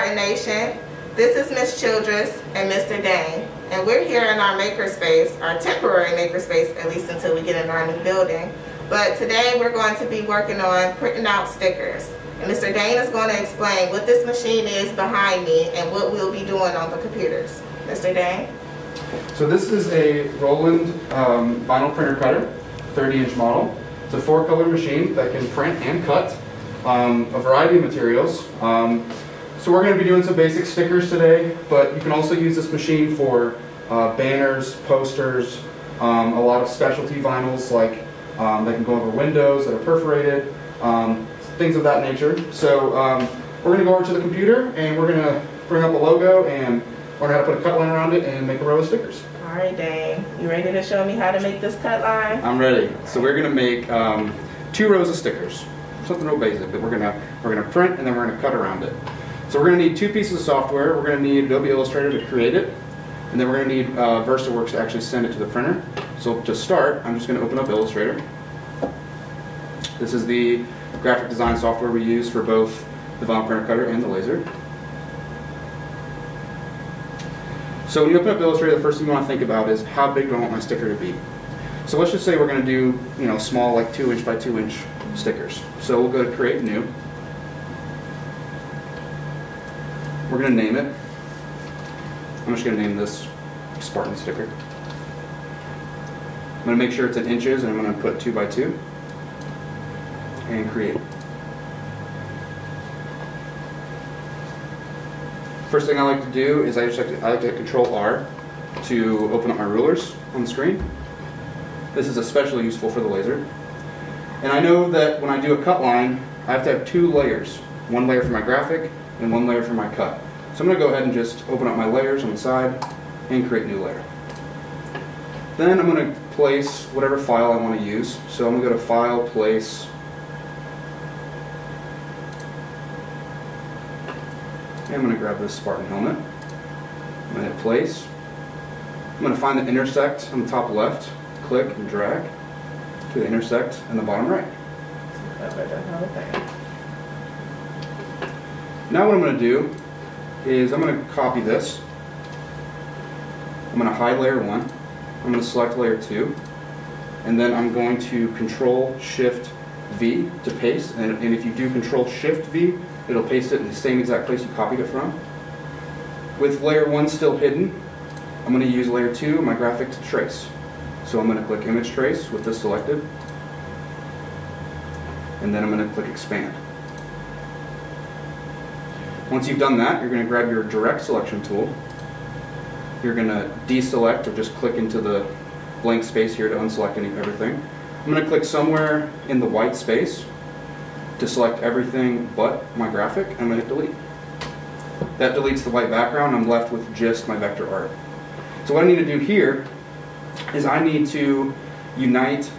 Spartan Nation. This is Miss Childress and Mr. Dane, and we're here in our makerspace, our temporary makerspace, at least until we get in our new building. But today we're going to be working on printing out stickers. And Mr. Dane is going to explain what this machine is behind me and what we'll be doing on the computers. Mr. Dane? So this is a Roland vinyl printer cutter, 30-inch model. It's a 4-color machine that can print and cut a variety of materials. So we're going to be doing some basic stickers today, but you can also use this machine for banners, posters, a lot of specialty vinyls like that can go over windows that are perforated, things of that nature. So we're going to go over to the computer and we're going to bring up a logo and learn how to put a cut line around it and make a row of stickers. All right, Dane. You ready to show me how to make this cut line? I'm ready. So we're going to make 2 rows of stickers. Something real basic, but we're gonna print and then we're gonna cut around it. So we're gonna need 2 pieces of software. We're gonna need Adobe Illustrator to create it, and then we're gonna need VersaWorks to actually send it to the printer. So to start, I'm just gonna open up Illustrator. This is the graphic design software we use for both the vinyl printer cutter and the laser. So when you open up Illustrator, the first thing you want to think about is how big do I want my sticker to be. So let's just say we're going to do, small, like 2-inch by 2-inch stickers. So we'll go to Create New. We're going to name it. I'm just going to name this Spartan sticker. I'm going to make sure it's in inches, and I'm going to put 2 by 2 and create. First thing I like to do is I like to Control R to open up my rulers on the screen. This is especially useful for the laser. And I know that when I do a cut line, I have to have 2 layers. 1 layer for my graphic and 1 layer for my cut. So I'm going to go ahead and just open up my layers on the side and create a new layer. Then I'm going to place whatever file I want to use. So I'm going to go to File, Place, and I'm going to grab this Spartan helmet. I'm going to hit Place. I'm going to find the intersect on the top left. Click and drag to the intersect in the bottom right. Now what I'm going to do is I'm going to copy this. I'm going to hide layer 1. I'm going to select layer 2. And then I'm going to Control-Shift-V to paste. And if you do Control-Shift-V, it'll paste it in the same exact place you copied it from. With layer 1 still hidden, I'm going to use layer 2, my graphic, to trace. So I'm going to click Image Trace with this selected, and then I'm going to click Expand. Once you've done that, you're going to grab your Direct Selection tool. You're going to deselect or just click into the blank space here to unselect everything. I'm going to click somewhere in the white space to select everything but my graphic, and I'm going to hit Delete. That deletes the white background. I'm left with just my vector art. So what I need to do here is I need to unite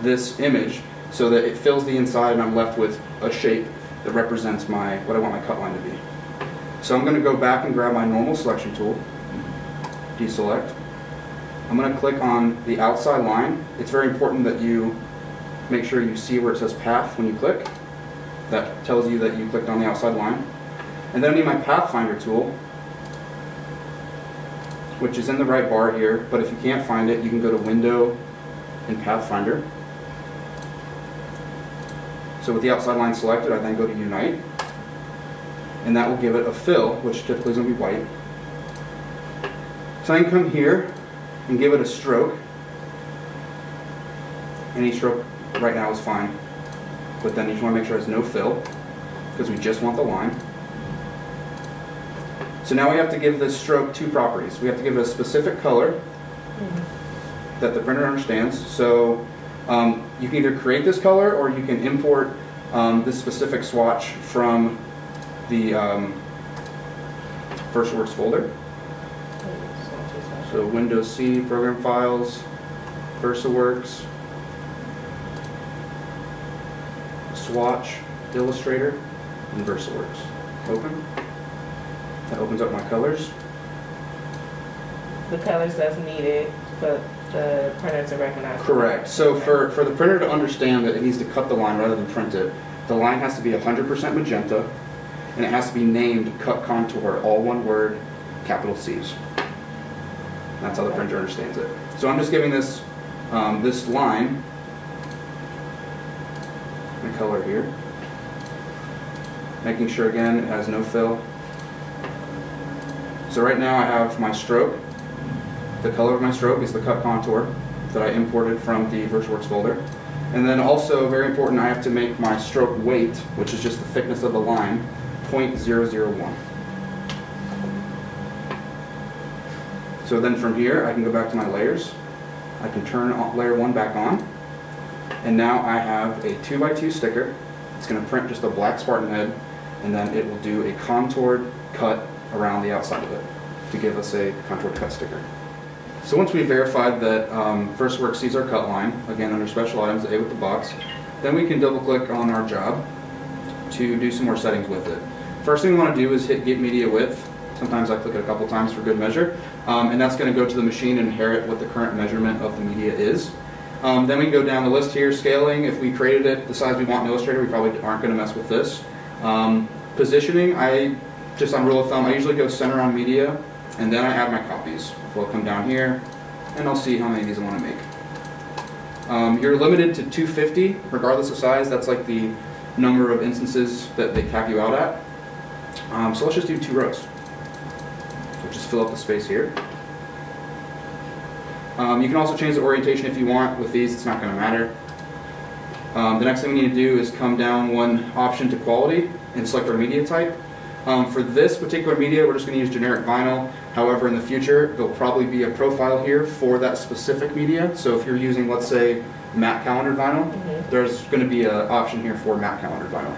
this image so that it fills the inside and I'm left with a shape that represents what I want my cut line to be. So I'm going to go back and grab my normal selection tool, deselect. I'm going to click on the outside line. It's very important that you make sure you see where it says path when you click. That tells you that you clicked on the outside line. And then I need my Pathfinder tool, which is in the right bar here, but if you can't find it, you can go to Window and Pathfinder. So with the outside line selected, I then go to Unite, and that will give it a fill, which typically is going to be white. So I can come here and give it a stroke. Any stroke right now is fine, but then you just want to make sure it has no fill, because we just want the line. So now we have to give this stroke 2 properties. We have to give it a specific color that the printer understands. So you can either create this color or you can import this specific swatch from the VersaWorks folder. So Windows C, Program Files, VersaWorks, Swatch, Illustrator, and VersaWorks. Open. That opens up my colors. The colors that's needed for the printer to recognize. Correct. So for the printer to understand that it needs to cut the line rather than print it, the line has to be 100% magenta. and it has to be named cut contour, all one word, capital C's. That's how the printer understands it. So I'm just giving this this line the color here, making sure again it has no fill. So right now I have my stroke. The color of my stroke is the cut contour that I imported from the VirtualWorks folder. And then also, very important, I have to make my stroke weight, which is just the thickness of the line, 0.001. So then from here, I can go back to my layers. I can turn layer 1 back on. And now I have a 2x2 sticker. It's going to print just a black Spartan head, and then it will do a contoured cut around the outside of it to give us a contoured cut sticker. So once we verified that VirtualWorks sees our cut line, again under special items, A with the box, then we can double click on our job to do some more settings with it. First thing we want to do is hit get media width. Sometimes I click it a couple times for good measure, and that's going to go to the machine and inherit what the current measurement of the media is. Then we go down the list here, scaling. If we created it the size we want in Illustrator, we probably aren't going to mess with this. Positioning, just on rule of thumb, I usually go center on media, and then I add my copies. So I'll come down here, and I'll see how many of these I want to make. You're limited to 250, regardless of size. That's like the number of instances that they cap you out at. So let's just do 2 rows. So just fill up the space here. You can also change the orientation if you want. With these, it's not going to matter. The next thing we need to do is come down one option to quality and select our media type. For this particular media, we're just going to use generic vinyl. However, in the future, there'll probably be a profile here for that specific media. So if you're using, let's say, matte calendar vinyl, there's going to be an option here for matte calendar vinyl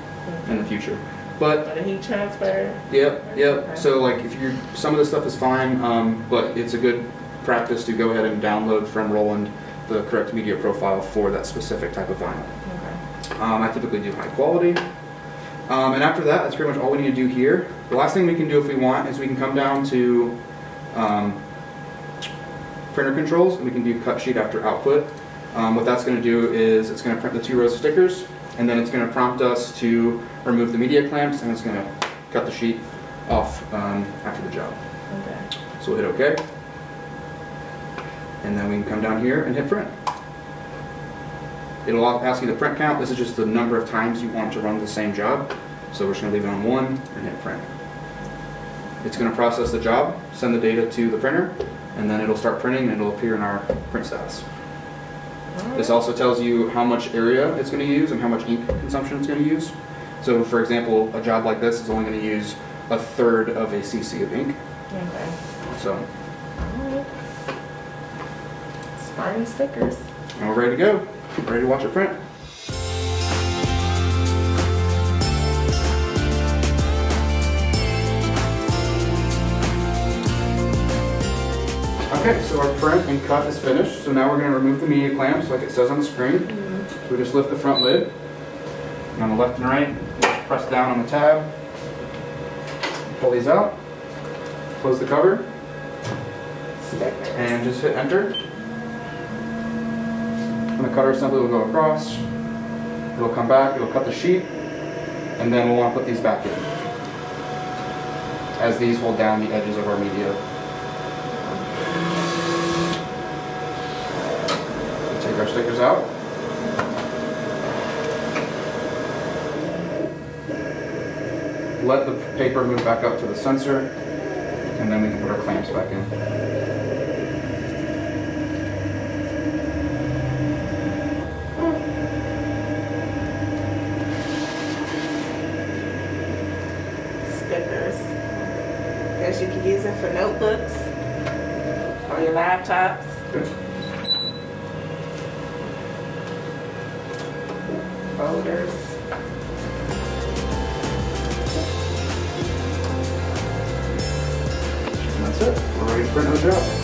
in the future. But the heat transfer. Yep. Okay. So like, if you're, some of this stuff is fine, but it's a good practice to go ahead and download from Roland the correct media profile for that specific type of vinyl. Okay. I typically do high quality. And after that, that's pretty much all we need to do here. The last thing we can do if we want is we can come down to printer controls, and we can do cut sheet after output. What that's going to do is it's going to print the 2 rows of stickers, and then it's going to prompt us to remove the media clamps, and it's going to cut the sheet off after the job. Okay. So we'll hit OK. And then we can come down here and hit print. It'll ask you the print count. This is just the number of times you want to run the same job. So we're just going to leave it on 1 and hit print. It's going to process the job, send the data to the printer, and then it'll start printing and it'll appear in our print status. This also tells you how much area it's going to use and how much ink consumption it's going to use. So for example, a job like this is only going to use 1/3 of a cc of ink. Okay. So. Alright. Spartan stickers. And we're ready to go. Ready to watch it print. Okay, so our print and cut is finished. So now we're going to remove the media clamps like it says on the screen. So we just lift the front lid. And on the left and right, press down on the tab. Pull these out. Close the cover. Stickers. And just hit enter. And the cutter assembly will go across. It'll come back, it'll cut the sheet, and then we'll want to put these back in, as these hold down the edges of our media. We'll take our stickers out. Let the paper move back up to the sensor, and then we can put our clamps back in. Stickers. Guess you could use it for notebooks or your laptops. Good. Folders. And that's it. We're ready to print our job.